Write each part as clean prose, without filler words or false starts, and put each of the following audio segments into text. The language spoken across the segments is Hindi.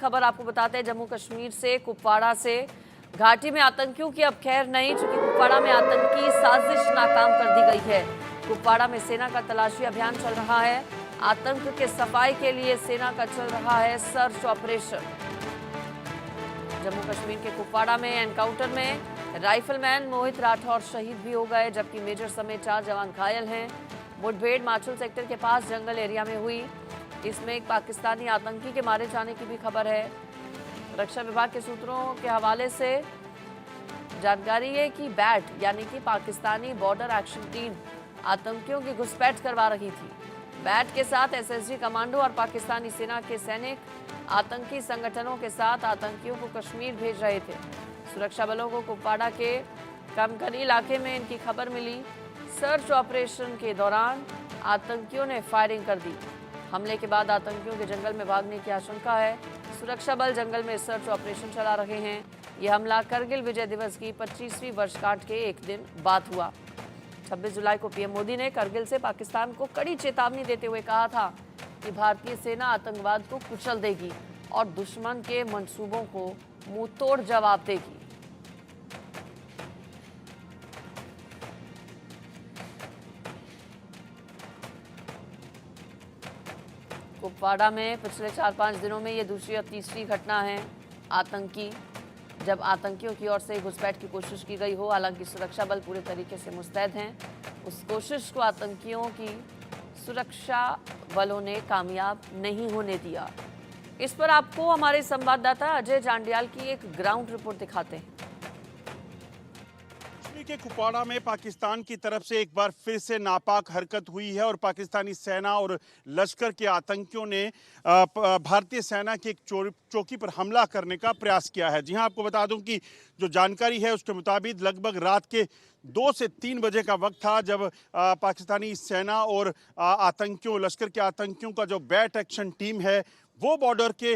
खबर आपको बताते हैं जम्मू कश्मीर से, कुपवाड़ा से। घाटी में आतंकियों की अब खैर नहीं, चूंकि कुपवाड़ा में आतंकी साजिश नाकाम कर दी गई है। कुपवाड़ा में सेना का तलाशी अभियान चल रहा है। आतंक के सफाई के लिए सेना का चल रहा है सर्च ऑपरेशन। जम्मू कश्मीर के कुपवाड़ा में एनकाउंटर में राइफलमैन मोहित राठौर शहीद भी हो गए, जबकि मेजर समेत 4 जवान घायल हैं। मुठभेड़ माचुल सेक्टर के पास जंगल एरिया में हुई। इसमें एक पाकिस्तानी आतंकी के मारे जाने की भी खबर है। रक्षा विभाग के सूत्रों के हवाले से जानकारी है कि बैट यानी कि पाकिस्तानी बॉर्डर एक्शन टीम आतंकियों की घुसपैठ करवा रही थी। बैट के साथ एसएसजी कमांडो और पाकिस्तानी सेना के सैनिक आतंकी संगठनों के साथ आतंकियों को कश्मीर भेज रहे थे। सुरक्षा बलों को कुपवाड़ा के कमकनी इलाके में इनकी खबर मिली। सर्च ऑपरेशन के दौरान आतंकियों ने फायरिंग कर दी। हमले के बाद आतंकियों के जंगल में भागने की आशंका है। सुरक्षा बल जंगल में सर्च ऑपरेशन चला रहे हैं। यह हमला करगिल विजय दिवस की 25वीं वर्षगांठ के एक दिन बाद हुआ। 26 जुलाई को पीएम मोदी ने करगिल से पाकिस्तान को कड़ी चेतावनी देते हुए कहा था कि भारतीय सेना आतंकवाद को कुचल देगी और दुश्मन के मंसूबों को मुंहतोड़ जवाब देगी। कुपवाड़ा में पिछले 4-5 दिनों में ये दूसरी और तीसरी घटना है आतंकी, जब आतंकियों की ओर से घुसपैठ की कोशिश की गई हो। हालांकि सुरक्षा बल पूरे तरीके से मुस्तैद हैं। उस कोशिश को आतंकियों की सुरक्षा बलों ने कामयाब नहीं होने दिया। इस पर आपको हमारे संवाददाता अजय जांडियाल की एक ग्राउंड रिपोर्ट दिखाते हैं। के कुपवाड़ा में पाकिस्तान की तरफ से एक बार फिर से नापाक हरकत हुई है और पाकिस्तानी सेना और लश्कर के आतंकियों ने भारतीय सेना की एक चौकी पर हमला करने का प्रयास किया है। जी हां, आपको बता दूं कि जो जानकारी है उसके मुताबिक लगभग रात के 2 से 3 बजे का वक्त था जब पाकिस्तानी सेना और आतंकियों, लश्कर के आतंकियों का जो बैट एक्शन टीम है वो बॉर्डर के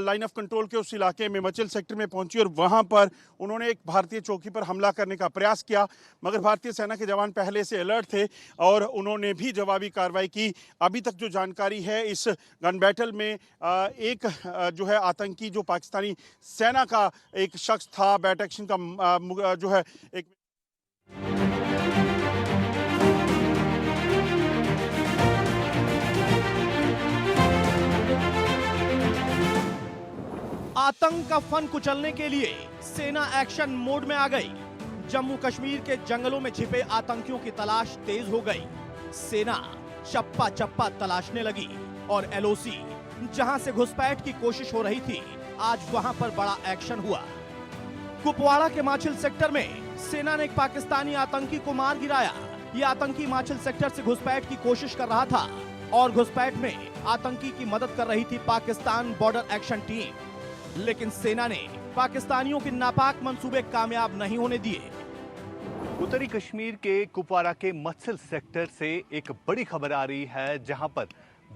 लाइन ऑफ कंट्रोल के उस इलाके में मचल सेक्टर में पहुंची और वहां पर उन्होंने एक भारतीय चौकी पर हमला करने का प्रयास किया। मगर भारतीय सेना के जवान पहले से अलर्ट थे और उन्होंने भी जवाबी कार्रवाई की। अभी तक जो जानकारी है, इस गन बैटल में एक जो है आतंकी, जो पाकिस्तानी सेना का एक शख्स था, बैट एक्शन का जो है एक आतंक का फन कुचलने के लिए सेना एक्शन मोड में आ गई। जम्मू कश्मीर के जंगलों में छिपे आतंकियों की तलाश तेज हो गई। सेना चप्पा चप्पा तलाशने लगी और एलओसी जहां से घुसपैठ की कोशिश हो रही थी, आज वहां पर बड़ा एक्शन हुआ। कुपवाड़ा के माछिल सेक्टर में सेना ने एक पाकिस्तानी आतंकी को मार गिराया। यह आतंकी माछिल सेक्टर से घुसपैठ की कोशिश कर रहा था और घुसपैठ में आतंकी की मदद कर रही थी पाकिस्तान बॉर्डर एक्शन टीम। लेकिन सेना ने पाकिस्तानियों के नापाक मंसूबे कामयाब नहीं होने दिए। उत्तरी कश्मीर के कुपवाड़ा के मत्सल सेक्टर से एक बड़ी खबर आ रही है, जहां पर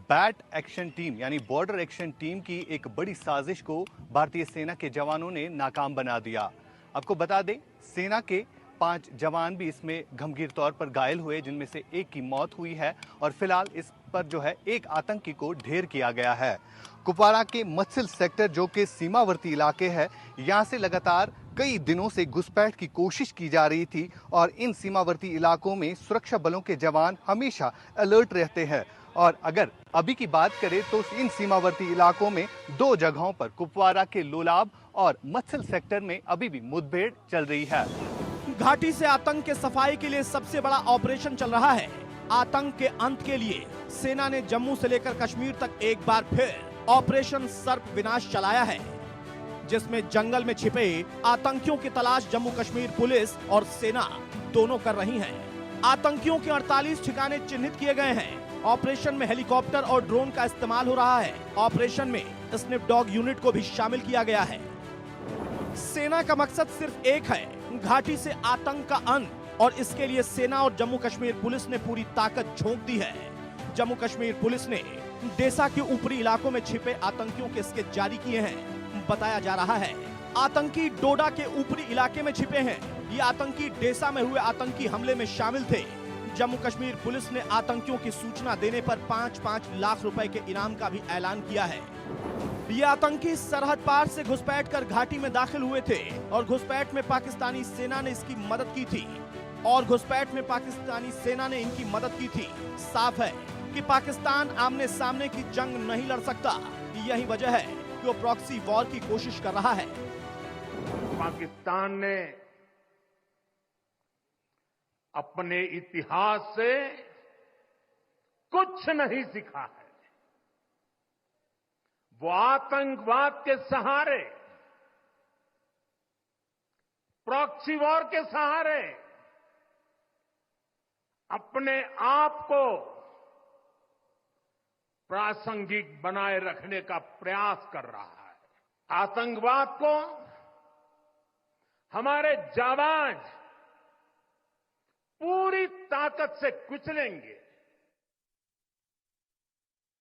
बैट एक्शन टीम यानी बॉर्डर एक्शन टीम की एक बड़ी साजिश को भारतीय सेना के जवानों ने नाकाम बना दिया। आपको बता दें, सेना के 5 जवान भी इसमें गंभीर तौर पर घायल हुए, जिनमें से एक की मौत हुई है और फिलहाल इस पर जो है एक आतंकी को ढेर किया गया है। कुपवाड़ा के मत्सल सेक्टर जो कि सीमावर्ती इलाके है, यहाँ से लगातार कई दिनों से घुसपैठ की कोशिश की जा रही थी और इन सीमावर्ती इलाकों में सुरक्षा बलों के जवान हमेशा अलर्ट रहते हैं। और अगर अभी की बात करें तो इन सीमावर्ती इलाकों में 2 जगहों पर, कुपवाड़ा के लोलाब और मत्सल सेक्टर में अभी भी मुठभेड़ चल रही है। घाटी से आतंक के सफाई के लिए सबसे बड़ा ऑपरेशन चल रहा है। आतंक के अंत के लिए सेना ने जम्मू से लेकर कश्मीर तक एक बार फिर ऑपरेशन सर्प विनाश चलाया है, जिसमें जंगल में छिपे आतंकियों की तलाश जम्मू कश्मीर पुलिस और सेना दोनों कर रही हैं। आतंकियों के 48 ठिकाने चिन्हित किए गए हैं। ऑपरेशन में हेलीकॉप्टर और ड्रोन का इस्तेमाल हो रहा है। ऑपरेशन में स्निप डॉग यूनिट को भी शामिल किया गया है। सेना का मकसद सिर्फ एक है, घाटी से आतंक का अंत, और इसके लिए सेना और जम्मू कश्मीर पुलिस ने पूरी ताकत झोंक दी है। जम्मू कश्मीर पुलिस ने डेसा के ऊपरी इलाकों में छिपे आतंकियों के स्केच जारी किए हैं। बताया जा रहा है आतंकी डोडा के ऊपरी इलाके में छिपे हैं। ये आतंकी डेसा में हुए आतंकी हमले में शामिल थे। जम्मू कश्मीर पुलिस ने आतंकियों की सूचना देने पर 5-5 लाख रुपए के इनाम का भी ऐलान किया है। ये आतंकी सरहद पार से घुसपैठ कर घाटी में दाखिल हुए थे और घुसपैठ में पाकिस्तानी सेना ने इसकी मदद की थी इनकी मदद की थी। साफ है कि पाकिस्तान आमने सामने की जंग नहीं लड़ सकता। यही वजह है कि वो प्रॉक्सी वॉर की कोशिश कर रहा है। पाकिस्तान ने अपने इतिहास से कुछ नहीं सीखा है। वो आतंकवाद के सहारे, प्रॉक्सी वॉर के सहारे अपने आप को प्रासंगिक बनाए रखने का प्रयास कर रहा है। आतंकवाद को हमारे जाबाज पूरी ताकत से कुचलेंगे।